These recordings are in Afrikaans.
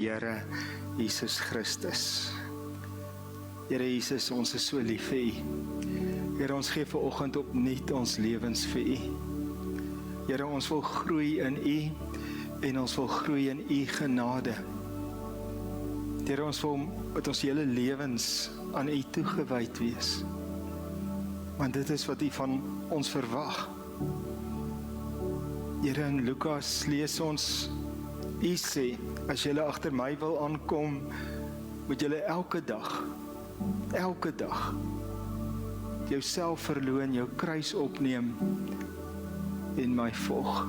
Here Jesus Christus. Here Jesus, ons is so lief vir U. Here, ons gee vanoggend opnuut ons lewens vir U. Here, ons wil groei in U en ons wil groei in U genade. Here, ons wil met ons hele lewens aan U toegewyd wees. Want dit is wat U van ons verwag. Here, in Lukas lees ons, U sê, as julle agter my wil aankom, moet julle elke dag, jouself verloon, jou kruis opneem en my volg.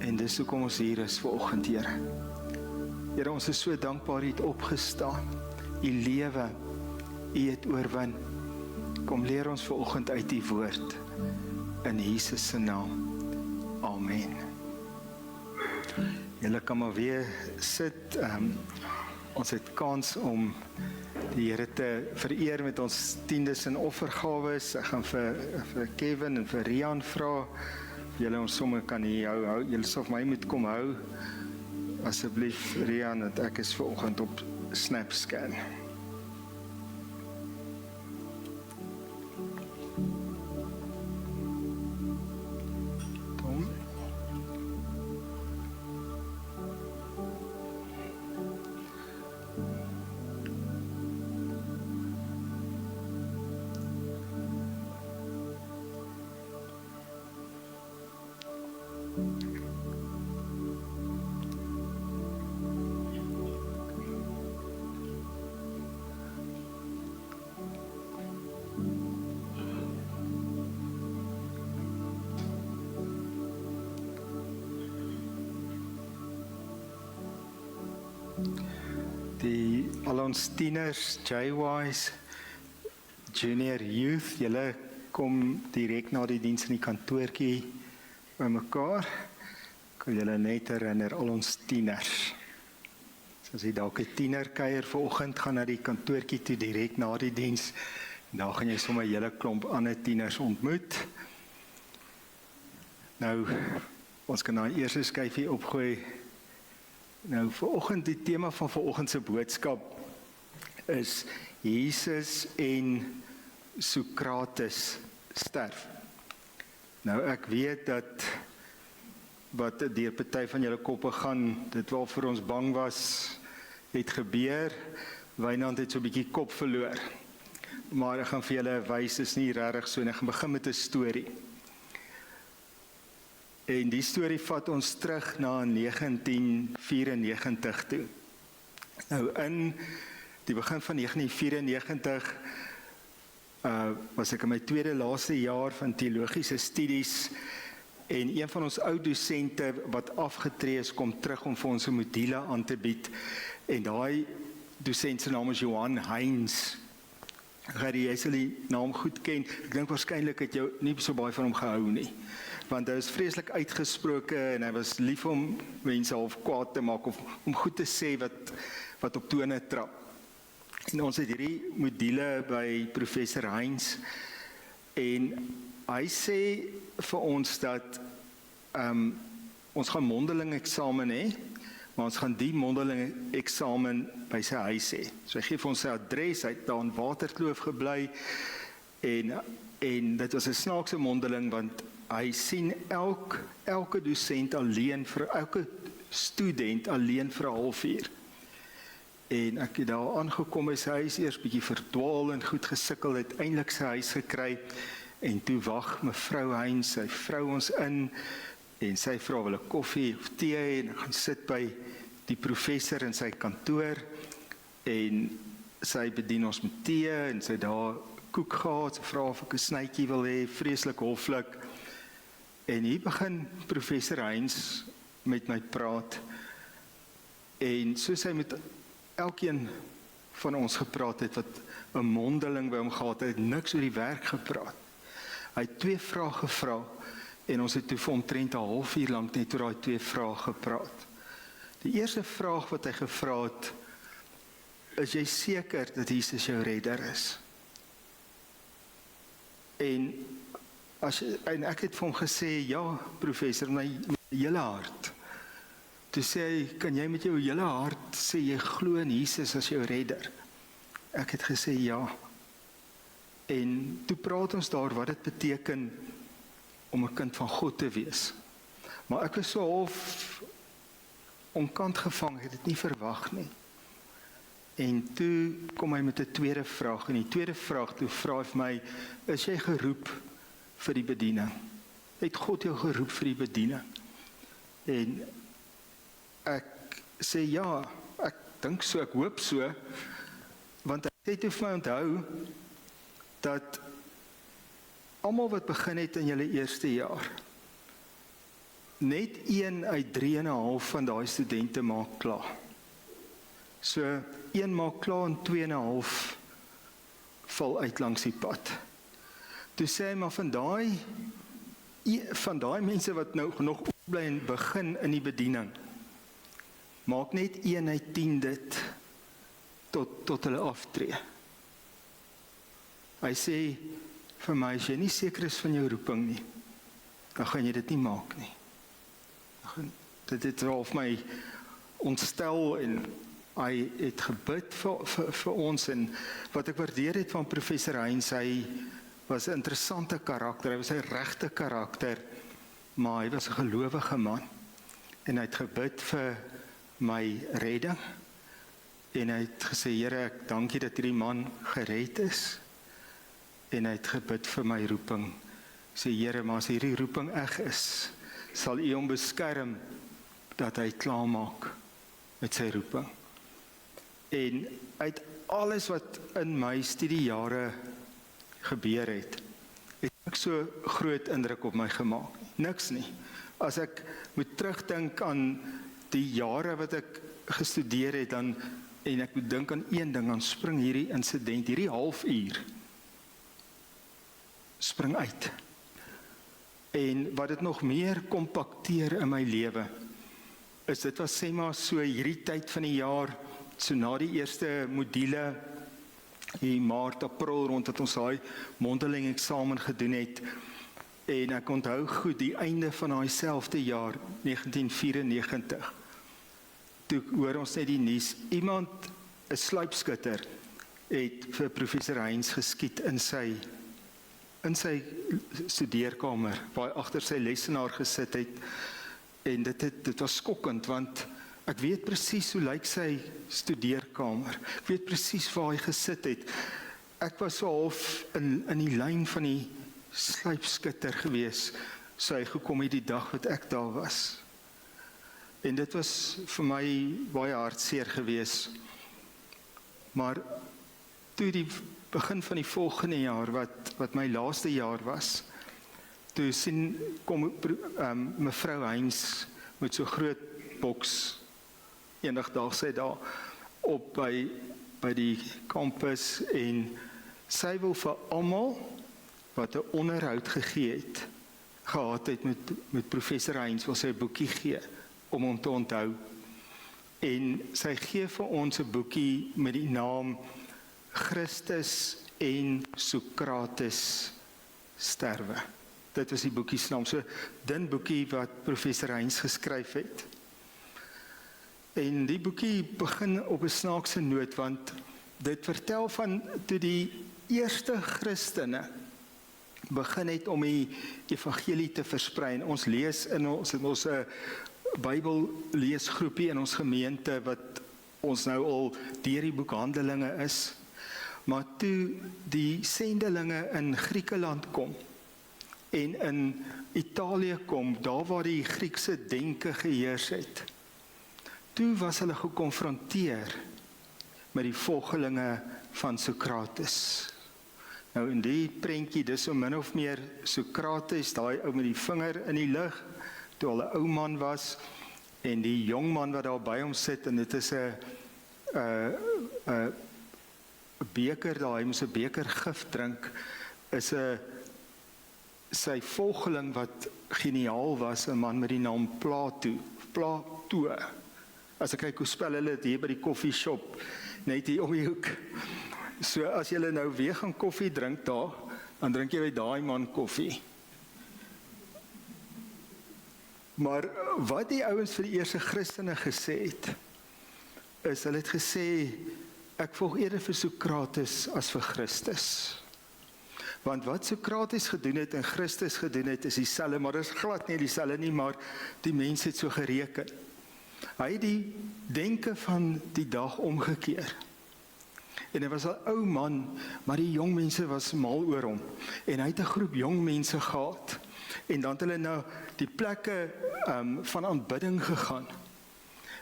En dis hoekom ons hier is vanoggend, Here. Here, ons is so dankbaar U het opgestaan. U lewe, U het oorwin. Kom leer ons vanoggend uit U woord. In Jesus se naam. Amen. Julle kan maar weer sit. Ons het kans om die Here te vereer met ons tiendes en offergawes. Ek gaan vir Kevin en vir Rian vra. Julle ons sommer kan hier hou. Julle sal vir my moet kom hou. Asseblief Rian, want ek is vanoggend op SnapScan. Al ons tieners, JYs, Junior Youth, julle kom direk na die diens in die kantoortjie by mekaar. Kan julle net herinner, al ons tieners. So as jy dalk 'n tienerkuier vanoggend gaan na die kantoortjie toe direk na die diens, dan gaan jy sommer 'n hele klomp ander tieners ontmoet. Nou, ons kan nou eers 'n skyfie opgooi. Nou, vanoggend, die tema van vanoggend se boodskap is Jesus en Sokrates sterf. Nou, ek weet dat wat deur party van julle koppe gaan, dit waarvoor ons bang was, het gebeur. Wynand het so 'n bietjie kop verloor. Maar ek gaan vir julle wys, is nie regtig so, en ek gaan begin met 'n storie. En die storie vat ons terug na 1994 toe. Nou, in die begin van 1994 was ek in my tweede laaste jaar van teologiese studies, en een van ons ou dosente wat afgetree is, kom terug om vir ons 'n module aan te bied, en daai dosent se naam is Johan Heinz. Jy sal die naam goed ken. Ek dink waarskynlik het jou nie so baie van hom gehou nie, want hy is vreeslik uitgesproke en hy was lief om mense half kwaad te maak of om goed te sê wat op tone trap. En ons het hierdie module by professor Heinz, en hy sê vir ons dat ons gaan mondeling eksamen hê, maar ons gaan die mondelinge eksamen by sy huis hê. So hy gee vir ons sy adres, hy het daar in Waterkloof gebly, en dit was 'n snaakse mondeling, want hy sien elke dosent alleen, vir elke student alleen vir 'n halfuur. En ek het daar aangekom by sy huis, eers bietjie verdwaal en goed gesukkel, het eintlik sy huis gekry, en toe wag mevrou Heinz, sy vrou ons in, en sy vra wel 'n koffie of tee, en gaan sit by die professor in sy kantoor, en sy bedien ons met tee, en sy daar koek gehad, sy vra of ek 'n snytjie wil hê, vreeslik hoflik, en hier begin professor Heinz met my praat, en soos hy met elkeen van ons gepraat het, wat 'n mondeling by hom gehad het, niks oor die werk gepraat. Hy het 2 vrae gevra, en ons het toe vir omtrent 'n halfuur lank net oor daai 2 vrae gepraat. Die eerste vraag wat hy gevra het, is jy seker dat Jesus jou redder is? En ek het vir hom gesê, ja professor, my hele hart. Toe sê hy, kan jy met jou hele hart sê jy glo in Jesus as jou redder? Ek het gesê ja. En toe praat ons daar wat dit beteken om 'n kind van God te wees. Maar ek was so half onkant gevang, het dit nie verwag nie. En toe kom hy met 'n tweede vraag, en die tweede vraag, toe vra hy vir my, is jy geroep vir die bediening? Het God jou geroep vir die bediening? En ek sê ja, ek dink so, ek hoop so, want hy het vir my onthou, dat almal wat begin het in julle eerste jaar, net 1 uit 3,5 van daai studente maak klaar. So 1 maak klaar en 2,5 val uit langs die pad. Toe sê hy, maar van daai mense wat nou nog bly en begin in die bediening, maak net 1 uit 10 dit tot hulle aftree. Hy sê vir my, as jy nie seker is van jou roeping nie, dan gaan jy dit nie maak nie. Dit het half my ontstel, en hy het gebid vir ons, en wat ek waardeer het van professor Heinz, hy was 'n interessante karakter, hy was 'n regte karakter, maar hy was 'n gelowige man, en hy het gebid vir my redding, en hy het gesê, Here, ek dankie dat hierdie man gered is, en hy het gebid vir my roeping, sê, Here, maar as hierdie roeping eg is, sal U hom beskerm, dat hy klaarmaak met sy roeping. En uit alles wat in my studiejare gebeur het ek so groot indruk op my gemaak. Niks nie. As ek moet terugdink aan die jare wat ek gestudeer het, en ek moet dink aan een ding, dan spring hierdie insident, hierdie halfuur, spring uit. En wat dit nog meer kompakteer in my lewe, is dit was sê maar so hierdie tyd van die jaar, so na die eerste module, in Maart, April, rond dat ons daai mondeling eksamen gedoen het, en ek onthou goed, die einde van daai selfde jaar, 1994, toe hoor ons net die nuus, iemand, 'n sluipskutter, het vir professor Heinz geskiet in sy studeerkamer, waar hy agter sy lesenaar gesit het, en dit was skokkend, want ek weet presies hoe lyk sy studeerkamer. Ek weet presies waar hy gesit het. Ek was so half in die lyn van die sluipskutter gewees, so hy gekom het die dag wat ek daar was. En dit was vir my baie hartseer gewees. Maar toe die begin van die volgende jaar, wat my laaste jaar was, toe kom mevrou Heinz met so groot boks, eendag sy daar op by die kampus, en sy wil vir almal wat 'n onderhoud gehad het met professor Heinz, wil sy 'n boekie gee om hom te onthou. En sy gee vir ons 'n boekie met die naam Christus en Sokrates sterwe. Dit was die boekie se naam, so dun boekie wat professor Heinz geskryf het. En die boekie begin op 'n snaakse noot, want dit vertel van toe die eerste Christene begin het om die evangelie te versprei. Ons lees in ons Bybelleesgroepie in ons gemeente, wat ons nou al deur die boek Handelinge is. Maar toe die sendelinge in Griekeland kom, en in Italië kom, daar waar die Griekse denke geheers het, toe was hulle gekonfronteer met die volgelinge van Sokrates. Nou in die prentjie, dis so min of meer Sokrates, daai ou met die vinger in die lug, toe al 'n ou man was, en die jong man wat daar by hom sit, en dit is 'n beker, daar hy moes 'n beker gif drink, is sy volgeling wat geniaal was, 'n man met die naam Plato. As ek kyk hoe spel hulle dit hier by die koffieshop, net hier om die hoek. So as jy nou weer gaan koffie drink daar, dan drink jy by daai man koffie. Maar wat die ouens vir die eerste Christene gesê het, is hulle het gesê, ek volg eerder vir Sokrates as vir Christus. Want wat Sokrates gedoen het en Christus gedoen het, is dieselfde, maar dit is glad nie dieselfde nie, maar die mens het so gereken. Hy het die denke van die dag omgekeer. En hy was 'n ou man, maar die jong mense was mal oor hom. En hy het 'n groep jong mense gehad. En dan het hulle na die plekke van aanbidding gegaan.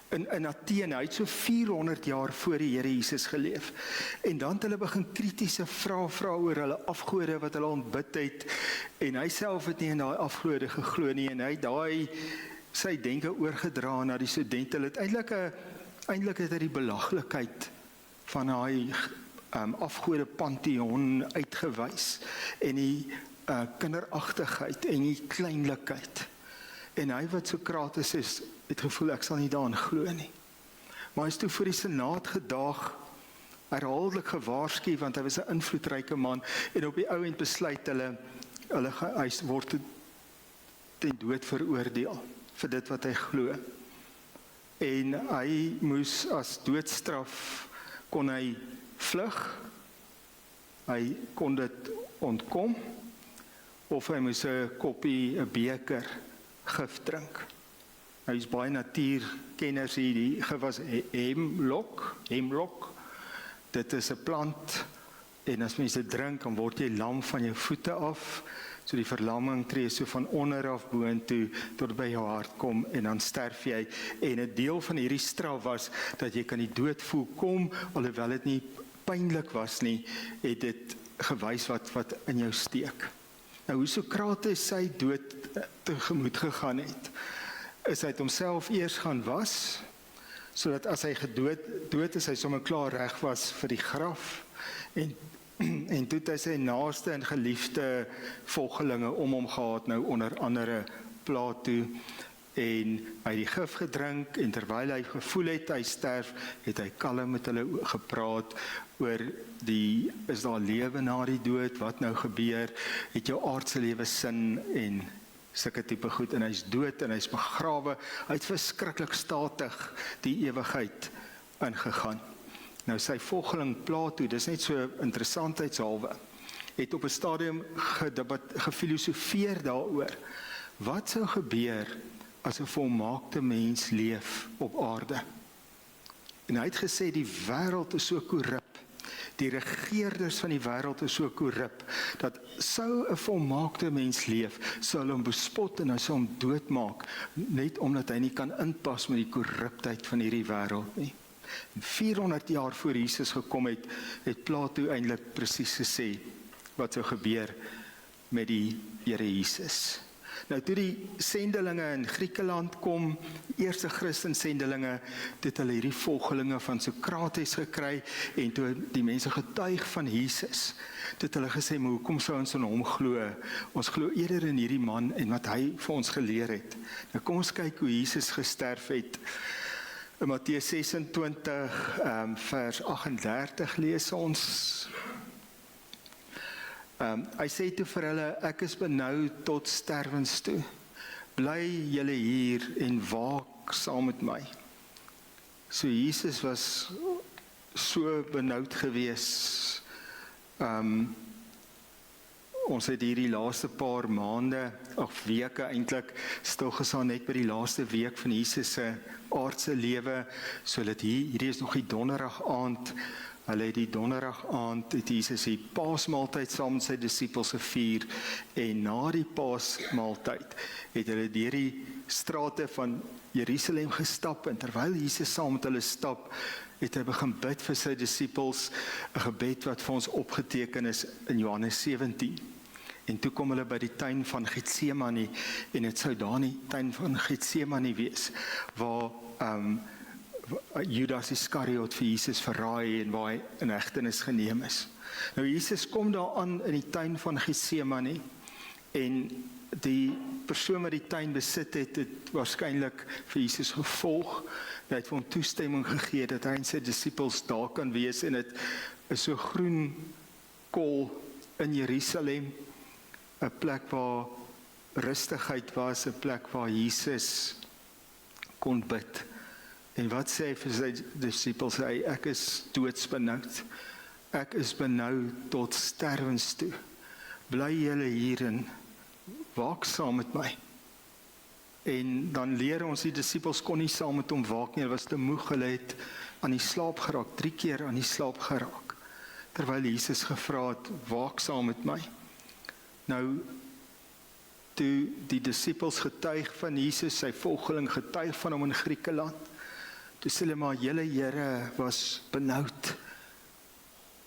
In Athene, hy het so 400 jaar voor die Here Jesus geleef. En dan het hulle begin kritiese vrae vra oor hulle afgode wat hulle aanbid het. En hy self het nie in daai afgode geglo nie. En hy het sy denke oorgedra na die studente. Hulle het eintlik het hy die belaglikheid van daai afgode pantheon uitgewys. En die kinderagtigheid en die kleinlikheid. En hy wat Sokrates is, het gevoel ek sal nie daarin glo nie. Maar hy is toe voor die senaat gedaag, herhaaldelik gewaarsku, want hy was 'n invloedryke man, en op die ou end besluit hy word ten dood veroordeel vir dit wat hy glo. En hy moes as doodstraf, kon hy vlug, hy kon dit ontkom, of hy moes 'n beker gif drink. Hy is baie natuurkenners hier, die gif was hemlock. Dit is 'n plant, en as mens dit drink, dan word jy lam van jou voete af, so die verlamming tree so van onder af boontoe, tot by jou hart kom, en dan sterf jy. En 'n deel van hierdie straf was, dat jy kan die dood voel kom, alhoewel dit nie pynlik was nie, het dit gewys wat in jou steek. Nou, hoe Sokrates sy dood tegemoet gegaan het, is hy het homself eers gaan was, sodat as hy dood is, hy sommer klaar reg was vir die graf, en toe het hy sy naaste en geliefde volgelinge om hom gehad, nou onder andere Plato, en hy het die gif gedrink, en terwyl hy gevoel het, hy sterf, het hy kalm met hulle gepraat oor is daar lewe na die dood, wat nou gebeur, het jou aardse lewe sin, en sulke tipe goed, en hy is dood, en hy is begrawe, hy het verskriklik statig die ewigheid ingegaan. Nou sy volgeling Plato, dis net so interessantheidshalwe, het op 'n stadium gefilosofeer daaroor, wat sou gebeur as 'n volmaakte mens leef op aarde? En hy het gesê, die wêreld is so korrup, die regeerders van die wêreld is so korrup, dat sou 'n volmaakte mens leef, sou hulle hom bespot en hy sou hom doodmaak, net omdat hy nie kan inpas met die korruptheid van hierdie wêreld nie. 400 jaar voor Jesus gekom het Plato eintlik presies gesê wat sou gebeur met die Here Jesus. Nou toe die sendelinge in Griekeland kom, eerste Christen sendelinge, het hulle hierdie volgelinge van Sokrates gekry, en toe die mense getuig van Jesus, het hulle gesê, maar hoekom sou ons in hom glo? Ons glo eerder in hierdie man en wat hy vir ons geleer het. Nou kom ons kyk hoe Jesus gesterf het. In Matteus 26 vers 38 lees ons. Hy sê toe vir hulle, ek is benou tot sterwens toe. Bly julle hier en waak saam met my. So Jesus was so benoud gewees. Ons het hierdie laaste paar maande, of weke eintlik, stilgestaan net by die laaste week van Jesus se aardse lewe, so dat hierdie is nog die donderdag aand. Hulle het die donderdag aand, het Jesus die paasmaaltyd saam met sy disippels gevier, en na die paasmaaltyd het hulle deur die strate van Jerusalem gestap, en terwyl Jesus saam met hulle stap, het hy begin bid vir sy disippels, 'n gebed wat vir ons opgeteken is in Johannes 17. En toe kom hulle by die tuin van Getsemane, en dit sou daar in die tuin van Getsemane wees, waar Judas Iskariot vir Jesus verraai, en waar hy in hegtenis geneem is. Nou Jesus kom daar aan in die tuin van Getsemane, en die persoon wat die tuin besit het waarskynlik vir Jesus gevolg, hy het vir hom toestemming gegee, dat hy en sy disippels daar kan wees, en dit is so groen kol in Jerusalem, 'n plek waar rustigheid was 'n plek waar Jesus kon bid. En wat sê hy vir sy disippels? Ek is doodsbenoud. Ek is benou tot sterwens toe. Bly julle hierin, waak saam met my. En dan leer ons die disippels kon nie saam met hom waak nie, hulle was te moeg, hulle het aan die slaap geraak, 3 keer aan die slaap geraak, terwyl Jesus gevra het, waak saam met my. Nou, toe die disippels getuig van Jesus, sy volgeling getuig van hom in Griekeland, toe sê hulle maar, julle Here was benoud.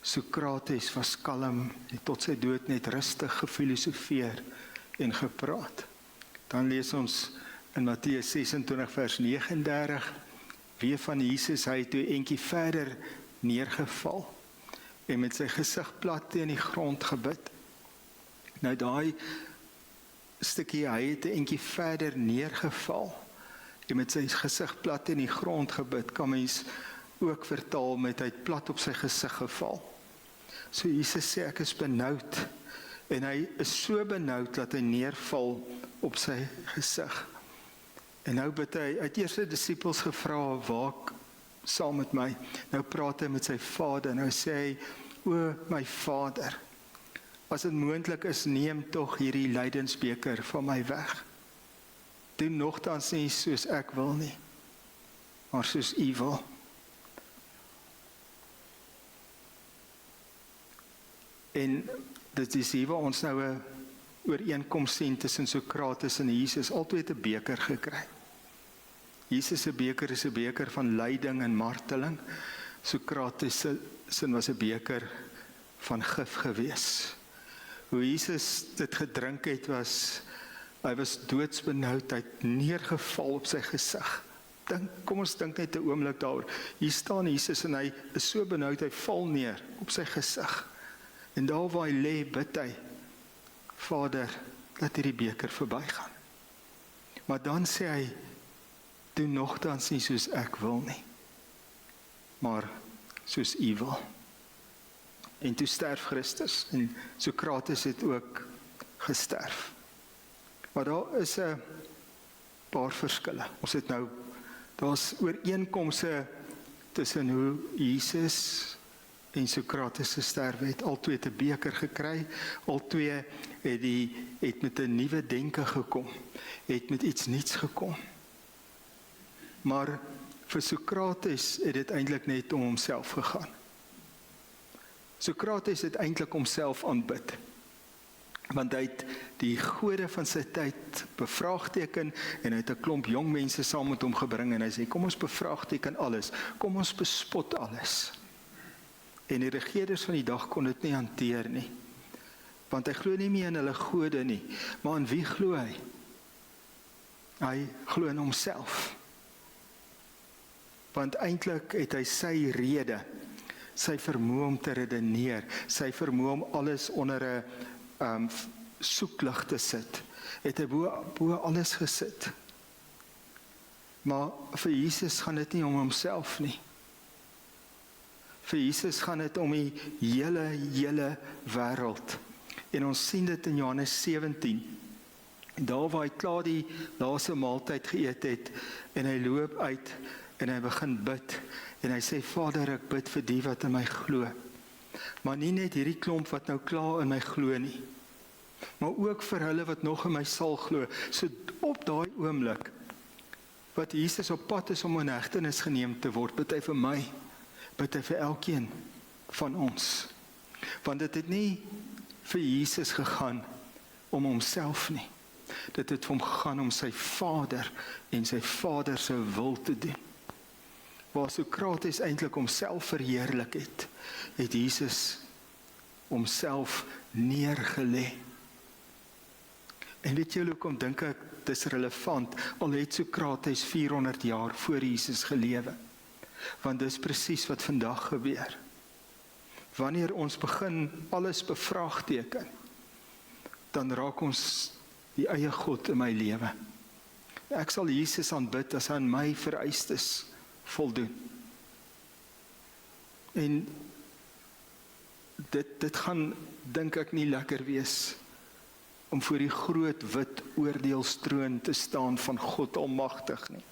Sokrates was kalm, het tot sy dood net rustig gefilosofeer en gepraat. Dan lees ons in Matteus 26 vers 39, weer van Jesus, hy het toe eentjie verder neergeval en met sy gesig plat teen die grond gebid. Nou daai stukkie, hy het eentjie verder neergeval en met sy gesig plat in die grond gebid, kan mens ook vertaal met hy het plat op sy gesig geval. So Jesus sê, ek is benoud, en hy is so benoud dat hy neerval op sy gesig. En nou bid hy, uit eerste disippels gevra, waak saam met my. Nou praat hy met sy Vader, nou sê hy, o my Vader, as dit moontlik is, neem tog hierdie lydensbeker van my weg. Doen nogtans nie soos ek wil nie, maar soos U wil. En dit is hier waar ons nou 'n ooreenkoms sien tussen Sokrates en Jesus, albei het 'n beker gekry. Jesus se beker is 'n beker van lyding en marteling. Sokrates se was 'n beker van gif gewees. Hoe Jesus dit gedrink het hy was doodsbenoud, hy het neergeval op sy gesig. Kom ons dink net 'n oomblik daaroor. Hier staan Jesus en hy is so benoud, hy val neer op sy gesig. En daar waar hy lê, bid hy, Vader, laat hierdie beker verbygaan. Maar dan sê hy, doen nogtans nie soos ek wil nie, maar soos U wil. En toe sterf Christus, en Sokrates het ook gesterf. Maar daar is 'n paar verskille. Ons het nou, daar's ooreenkomste tussen hoe Jesus en Sokrates gesterf het. Albei het 'n beker gekry, albei het met 'n nuwe denke gekom, het met iets nuuts gekom. Maar vir Sokrates het dit eintlik net om homself gegaan. Sokrates het eintlik homself aanbid, want hy het die gode van sy tyd bevraagteken en hy het 'n klomp jong mense saam met hom gebring en hy sê, kom ons bevraagteken alles, kom ons bespot alles. En die regerders van die dag kon dit nie hanteer nie, want hy glo nie meer in hulle gode nie, maar in wie glo hy? Hy glo in homself. Want eintlik het hy sy rede, sy vermoë om te redeneer, sy vermoë om alles onder 'n soeklig te sit, het hy bo alles gesit. Maar vir Jesus gaan dit nie om homself nie. Vir Jesus gaan dit om die hele wêreld. En ons sien dit in Johannes 17. Daar waar hy klaar die laaste maaltyd geëet het, en hy loop uit, en hy begin bid, en hy sê, Vader, ek bid vir die wat in my glo. Maar nie net hierdie klomp wat nou klaar in my glo nie, maar ook vir hulle wat nog in my sal glo. So op daai oomblik, wat Jesus op pad is om in hegtenis geneem te word, bid hy vir my, bid hy vir elkeen van ons. Want dit het nie vir Jesus gegaan om homself nie. Dit het vir hom gegaan om sy Vader en sy Vader se wil te doen. Waar Sokrates eintlik homself verheerlik het, het Jesus homself neergelê. En weet julle hoekom dink ek dis relevant, al het Sokrates 400 jaar voor Jesus gelewe? Want dis presies wat vandag gebeur. Wanneer ons begin alles bevraagteken, dan raak ons die eie God in my lewe. Ek sal Jesus aanbid as hy aan my vereistes voldoen. En dit gaan, dink ek, nie lekker wees om voor die groot wit oordeelstroon te staan van God Almagtig nie.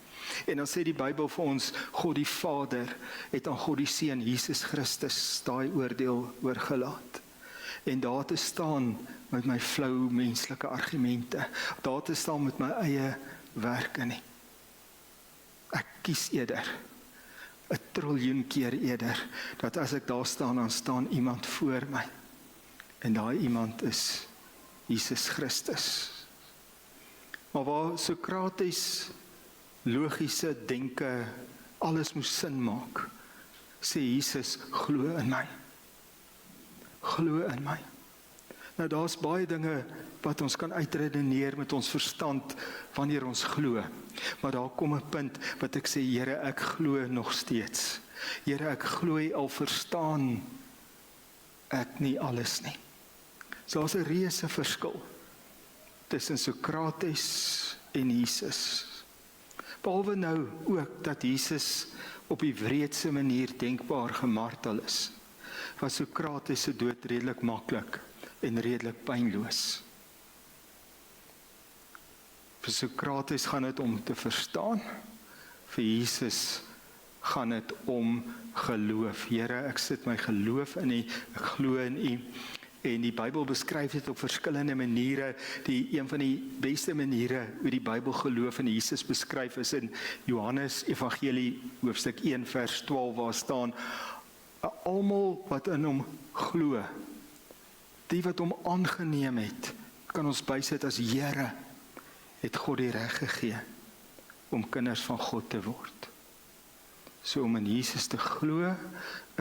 En dan sê die Bybel vir ons, God die Vader het aan God die Seun Jesus Christus daai oordeel oorgelaat. En daar te staan met my flou menslike argumente, daar te staan met my eie werke nie. Ek kies eerder, 'n triljoen keer eerder, dat as ek daar staan, dan staan iemand voor my. En daai iemand is Jesus Christus. Maar waar Sokrates logiese denke, alles moes sin maak, sê Jesus, glo in my. Glo in my. Nou daar's baie dinge wat ons kan uitredeneer met ons verstand wanneer ons glo. Maar daar kom 'n punt wat ek sê, Here, ek glo nog steeds. Here, ek glo al verstaan ek nie alles nie. So daar's 'n reuse verskil tussen Sokrates en Jesus. Behalwe nou ook dat Jesus op die wreedste manier denkbaar gemartel is, was Sokrates se dood redelik maklik en redelik pynloos. Vir Sokrates gaan dit om te verstaan, vir Jesus gaan dit om geloof. Here, ek sit my geloof in U, ek glo in U. En die Bybel beskryf dit op verskillende maniere. Een van die beste maniere hoe die Bybel geloof in Jesus beskryf is in Johannes Evangelie hoofstuk 1 vers 12 waar staan: almal wat in hom glo, die wat hom aangeneem het, kan ons bysit as Here, het God die reg gegee om kinders van God te word. So om in Jesus te glo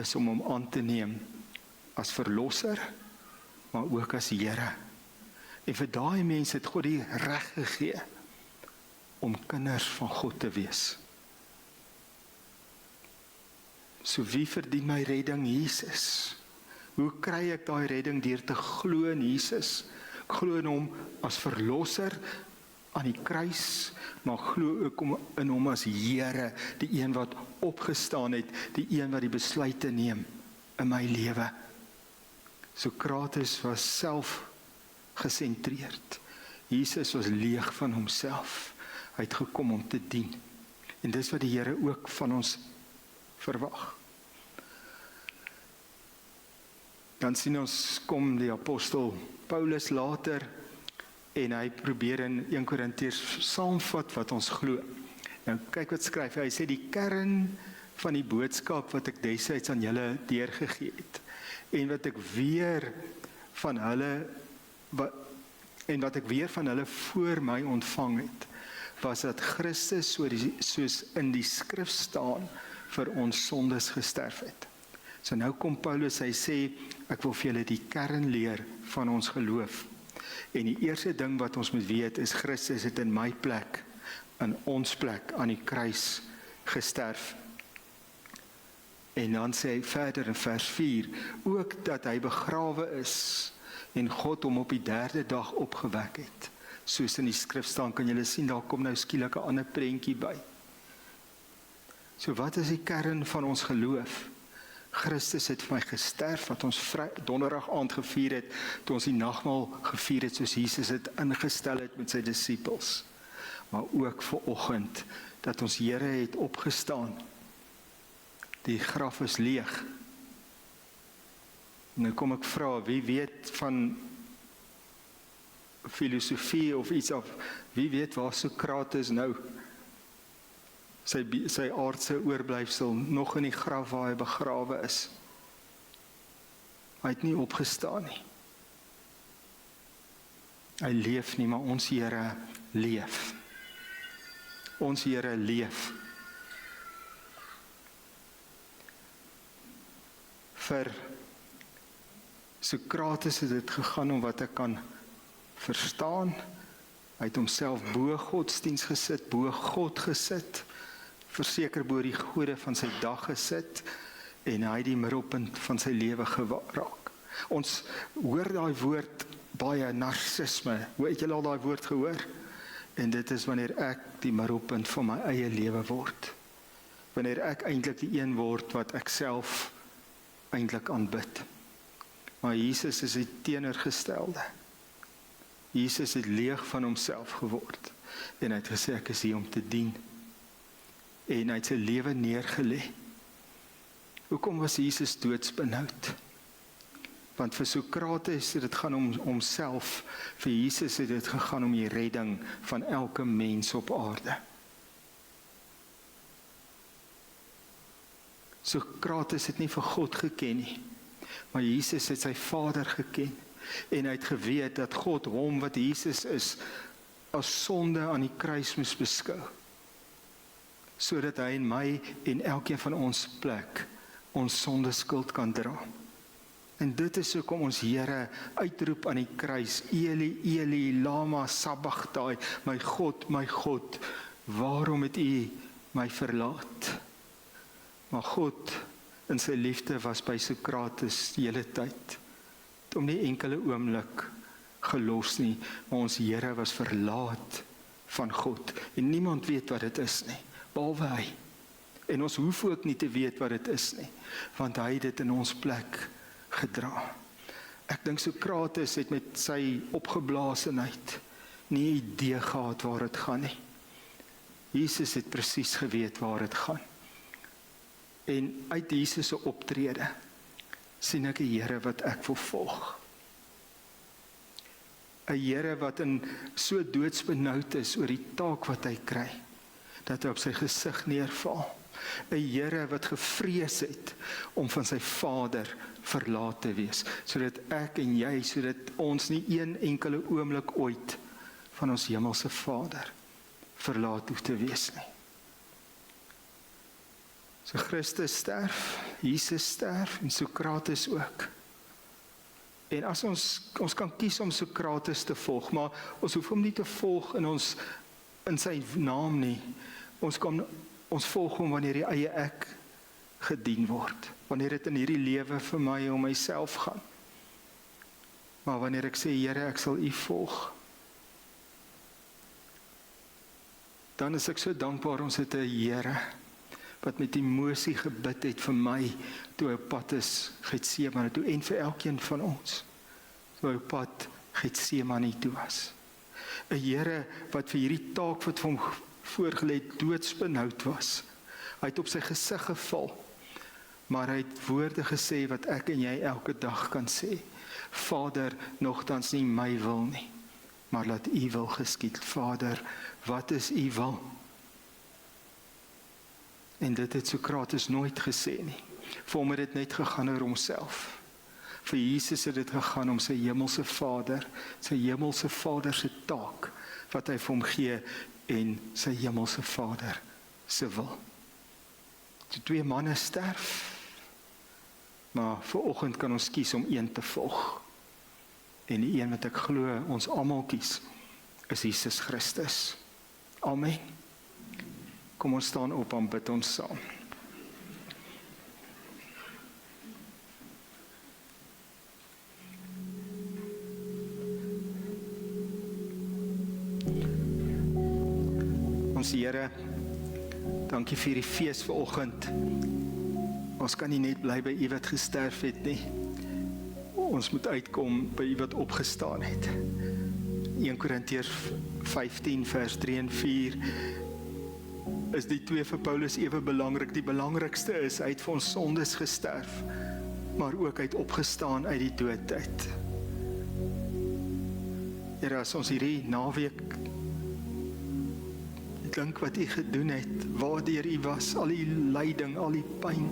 is om hom aan te neem as verlosser, maar ook as Here. En vir daai mense het God die reg gegee om kinders van God te wees. So wie verdien my redding? Jesus. Hoe kry ek daai redding? Deur te glo in Jesus. Ek glo in hom as verlosser aan die kruis, maar glo ook in hom as Here, die een wat opgestaan het, die een wat die besluite neem in my lewe. Sokrates was self gesentreerd. Jesus was leeg van homself. Hy het gekom om te dien. En dis wat die Here ook van ons verwag. Dan sien ons kom die apostel Paulus later en hy probeer in 1 Korintiërs saamvat wat ons glo. Nou kyk wat skryf hy. Hy sê die kern van die boodskap wat ek destyds aan julle deurgegee het en wat ek weer van hulle voor my ontvang het, was dat Christus soos in die skrif staan vir ons sondes gesterf het. So nou kom Paulus, hy sê, ek wil vir julle die kern leer van ons geloof. En die eerste ding wat ons moet weet is, Christus het in my plek, in ons plek, aan die kruis gesterf. En dan sê hy verder in vers 4, ook dat hy begrawe is, en God hom op die 3de dag opgewek het. Soos in die skrif staan, kan julle sien, daar kom nou skielik 'n ander prentjie by. So wat is die kern van ons geloof? Christus het vir my gesterf, wat ons donderdag aand gevier het, toe ons die nagmaal gevier het, soos Jesus het ingestel het met sy disippels. Maar ook vanoggend, dat ons Here het opgestaan. Die graf is leeg. Nou kom ek vra, wie weet van filosofie of iets af, wie weet waar Sokrates nou, sy aardse oorblyfsel, nog in die graf waar hy begrawe is. Hy het nie opgestaan nie. Hy leef nie, maar ons Here leef. Ons Here leef. Vir Sokrates het dit gegaan om wat ek kan verstaan. Hy het homself bo godsdiens gesit, bo God gesit, verseker bo die gode van sy dag gesit, en hy het die middelpunt van sy lewe geraak. Ons hoor daai woord baie, narcisme. Hoe het julle al daai woord gehoor? En dit is wanneer ek die middelpunt van my eie lewe word. Wanneer ek eintlik die een word wat ek self eintlik aanbid. Maar Jesus is die teenoorgestelde. Jesus het leeg van homself geword en hy het gesê, ek is hier om te dien. En hy het sy lewe neergelê. Hoekom was Jesus doodsbenoud? Want vir Sokrates het dit gaan om homself, vir Jesus het dit gegaan om die redding van elke mens op aarde. Sokrates het nie vir God geken nie, maar Jesus het sy Vader geken, en hy het geweet dat God hom wat Jesus is, as sonde aan die kruis moes beskou, sodat hy en my en elkeen van ons plek ons sondeskuld kan dra. En dit is hoekom ons Here uitroep aan die kruis, Eli, Eli, lama sabachthani, my God, waarom het U my verlaat? Maar God in sy liefde was by Sokrates die hele tyd, het hom nie enkele oomblik gelos nie, maar ons Here was verlaat van God, en niemand weet wat dit is nie, behalwe hy. En ons hoef ook nie te weet wat dit is nie, want hy het dit in ons plek gedra. Ek dink Sokrates het met sy opgeblaasenheid nie 'n idee gehad waar dit gaan nie. Jesus het presies geweet waar dit gaan. En uit Jesus se optrede sien ek 'n Here wat ek wil volg. 'n Here wat so doodsbenoud is oor die taak wat hy kry, dat hy op sy gesig neerval. 'n Here wat gevrees het om van sy Vader verlaat te wees, sodat ek en jy, sodat ons nie een enkele oomblik ooit van ons hemelse Vader verlaat hoef te wees nie. So Christus sterf, Jesus sterf en Sokrates ook. En as ons kan kies om Sokrates te volg, maar ons hoef hom nie te volg in sy naam nie. Ons volg hom wanneer die eie ek gedien word, wanneer dit in hierdie lewe vir my om myself gaan. Maar wanneer ek sê, Here, ek sal U volg, dan is ek so dankbaar ons het 'n Here wat met emosie gebid het vir my toe hy op pad is Getsemane toe, en vir elkeen van ons toe hy op pad Getsemane toe was. 'n Here wat vir hierdie taak wat vir hom voorgelê doodsbenoud was. Hy het op sy gesig geval, maar hy het woorde gesê wat ek en jy elke dag kan sê. Vader, nogtans nie my wil nie, maar laat U wil geskied. Vader, wat is U wil? En dit het Sokrates nooit gesê nie. Vir hom het dit net gegaan oor homself. Vir Jesus het dit gegaan om sy hemelse Vader se taak, wat hy vir hom gee, en sy hemelse Vader se wil. Die 2 manne sterf, maar vanoggend kan ons kies om een te volg. En die een wat ek glo ons almal kies, is Jesus Christus. Amen. Kom ons staan op en bid ons saam. Ons Here, dankie vir die fees vanoggend. Ons kan nie net bly by U wat gesterf het nie. Ons moet uitkom by U wat opgestaan het. 1 Korintiërs 15 vers 3 en 4 is die 2 vir Paulus ewe belangrik. Die belangrikste is, hy het vir ons sondes gesterf, maar ook hy het opgestaan uit die dood uit. Here, as ons hierdie naweek dink wat U gedoen het, waardeur U was, al die lyding, al die pyn,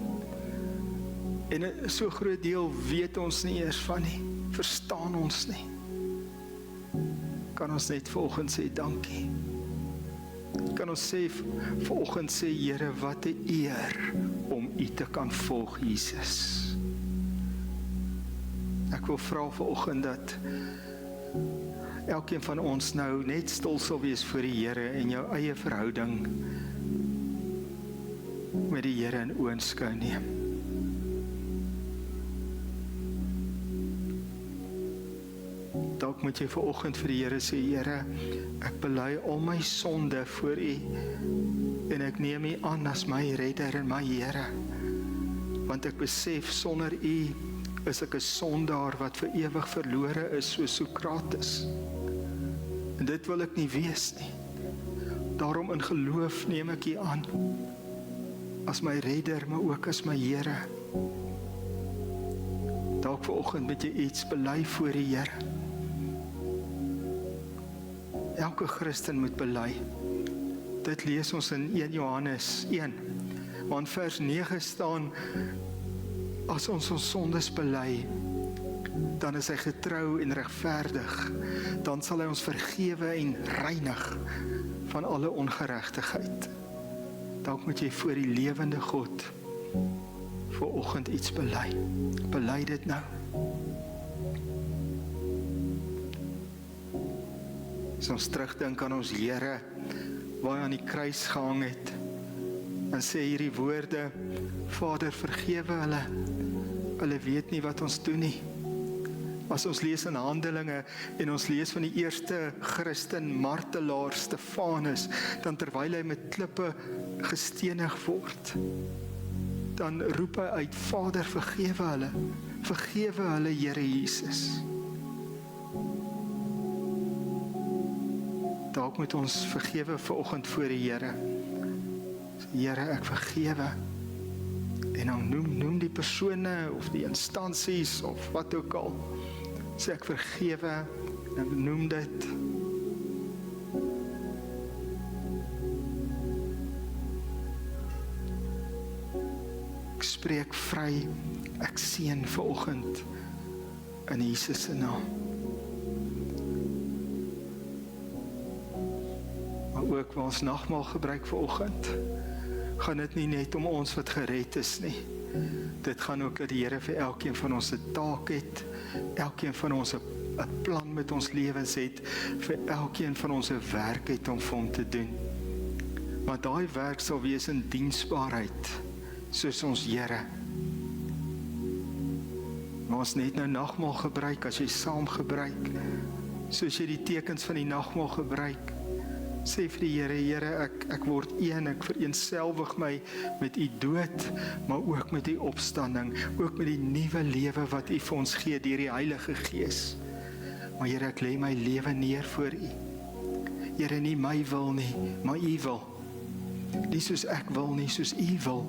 en so groot deel weet ons nie eers van nie, verstaan ons nie, kan ons net vanoggend sê dankie. Kan ons sê vanoggend sê, Here, wat 'n eer om U te kan volg, Jesus. Ek wil vra vanoggend dat elkeen van ons nou net stil sal wees voor die Here en jou eie verhouding met die Here in oënskou neem. Dalk moet jy vanoggend vir die Here sê, Here, ek bely al my sonde voor U en ek neem U aan as my redder en my Here, want ek besef sonder U is ek 'n sondaar wat vir ewig verlore is, so Sokrates. En dit wil ek nie wees nie. Daarom in geloof neem ek U aan, as my redder, maar ook as my Here. Dalk vanoggend moet jy iets bely voor die Here. Elke Christen moet bely. Dit lees ons in 1 Johannes 1, waar in vers 9 staan, as ons sondes bely, dan is hy getrou en regverdig, dan sal hy ons vergewe en reinig van alle ongeregtigheid. Dalk moet jy voor die lewende God vanoggend iets bely. Bely dit nou. As ons terugdink aan ons Here, waar hy aan die kruis gehang het, en sê hierdie woorde, Vader, vergewe hulle weet nie wat ons doen nie. As ons lees in Handelinge, en ons lees van die eerste Christen martelaar Stefanus, dan terwyl hy met klippe gestenig word, dan roep hy uit, Vader, vergewe hulle, Here Jesus. Dalk moet ons vergewe vanoggend voor die Here. Here, ek vergewe. En dan noem die persone, of die instansies, of wat ook al. Sê ek vergewe, en noem dit. Ek spreek vry, ek seën vanoggend in Jesus se naam. Maar ook waar ons nagmaal gebruik vanoggend, gaan dit nie net om ons wat gered is nie. Dit gaan ook dat die Here vir elkeen van ons 'n taak het, elkeen van ons 'n plan met ons lewens het, vir elkeen van ons 'n werk het om vir hom te doen. Want daai werk sal wees in diensbaarheid, soos ons Here. Maar ons net nou nagmaal gebruik, as jy saam gebruik, soos jy die tekens van die nagmaal gebruik, sê vir die Here, Here, ek word een, ek vereenselwig my met U dood, maar ook met U opstanding, ook met die nuwe lewe wat U vir ons gee deur die Heilige Gees. Maar Here, ek lê my lewe neer voor U. Here, nie my wil nie, maar U wil. Nie soos ek wil nie, soos U wil.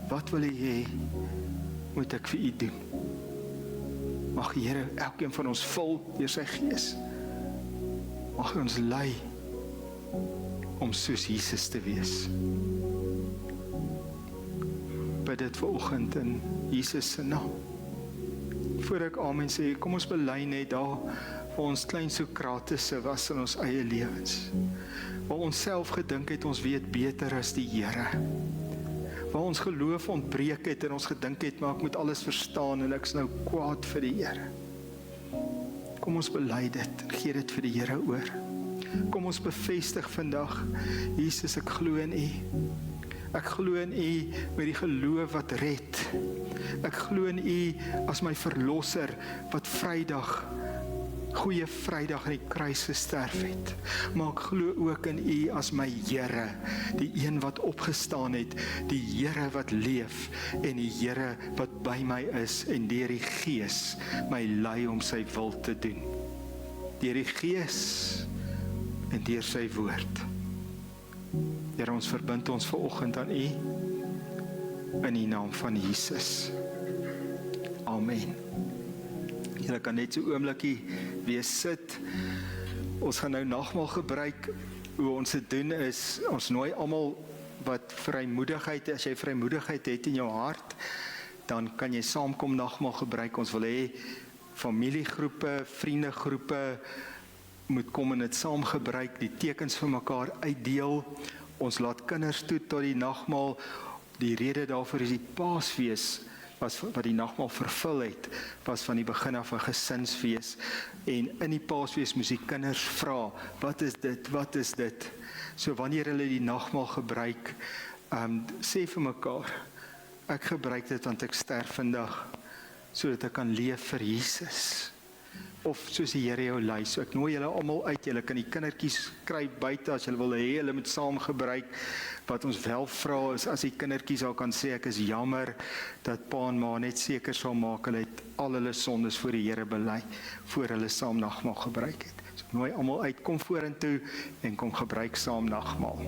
Wat wil U hê, moet ek vir U doen? Mag die Here elkeen van ons vul deur sy Gees. Mag ons lei om soos Jesus te wees. Bid dit vanoggend in Jesus se naam. Voor ek amen sê, kom ons bely net daar waar ons klein Sokratese was in ons eie lewens. Waar ons self gedink het ons weet beter as die Here. Waar ons geloof ontbreek het en ons gedink het, maar ek moet alles verstaan en ek is nou kwaad vir die Here. Kom ons bely dit en gee dit vir die Here oor. Kom ons bevestig vandag, Jesus, ek glo in U. Ek glo in U met die geloof wat red. Ek glo in U as my verlosser wat Goeie Vrydag aan die kruis gesterf het. Maar ek glo ook in U as my Here, die een wat opgestaan het, die Here wat leef en die Here wat by my is en deur die Gees my lei om sy wil te doen. Deur die Gees en deur sy woord. Here, ons verbind ons vanoggend aan U in die naam van Jesus. Amen. Julle kan net so oombliekie weer sit. Ons gaan nou nagmaal gebruik. Hoe ons dit doen is, ons nooi almal wat vrymoedigheid, as jy vrymoedigheid het in jou hart, dan kan jy saamkom nagmaal gebruik. Ons wil hê familiegroepe, vriendegroepe moet kom en dit saam gebruik, die tekens vir mekaar uitdeel. Ons laat kinders toe tot die nagmaal. Die rede daarvoor is die Paasfees wat die nagmaal vervul het, was van die begin af 'n gesinsfees. En in die Paasfees moes die kinders vra, wat is dit, wat is dit? So wanneer hulle die nagmaal gebruik, sê vir mekaar, ek gebruik dit want ek sterf vandag, sodat ek kan leef vir Jesus. Of soos die Here jou lei. So ek nooi julle almal uit, julle kan die kindertjies kry buite as julle wil hê, hulle moet saam gebruik. Wat ons wel vra is, as die kindertjies al kan sê, ek is jammer, dat pa en ma net seker sal maak, hulle het al hulle sondes voor die Here bely, voor hulle saam nagmaal gebruik het. So ek nooi almal uit, kom vorentoe en kom gebruik saam nagmaal.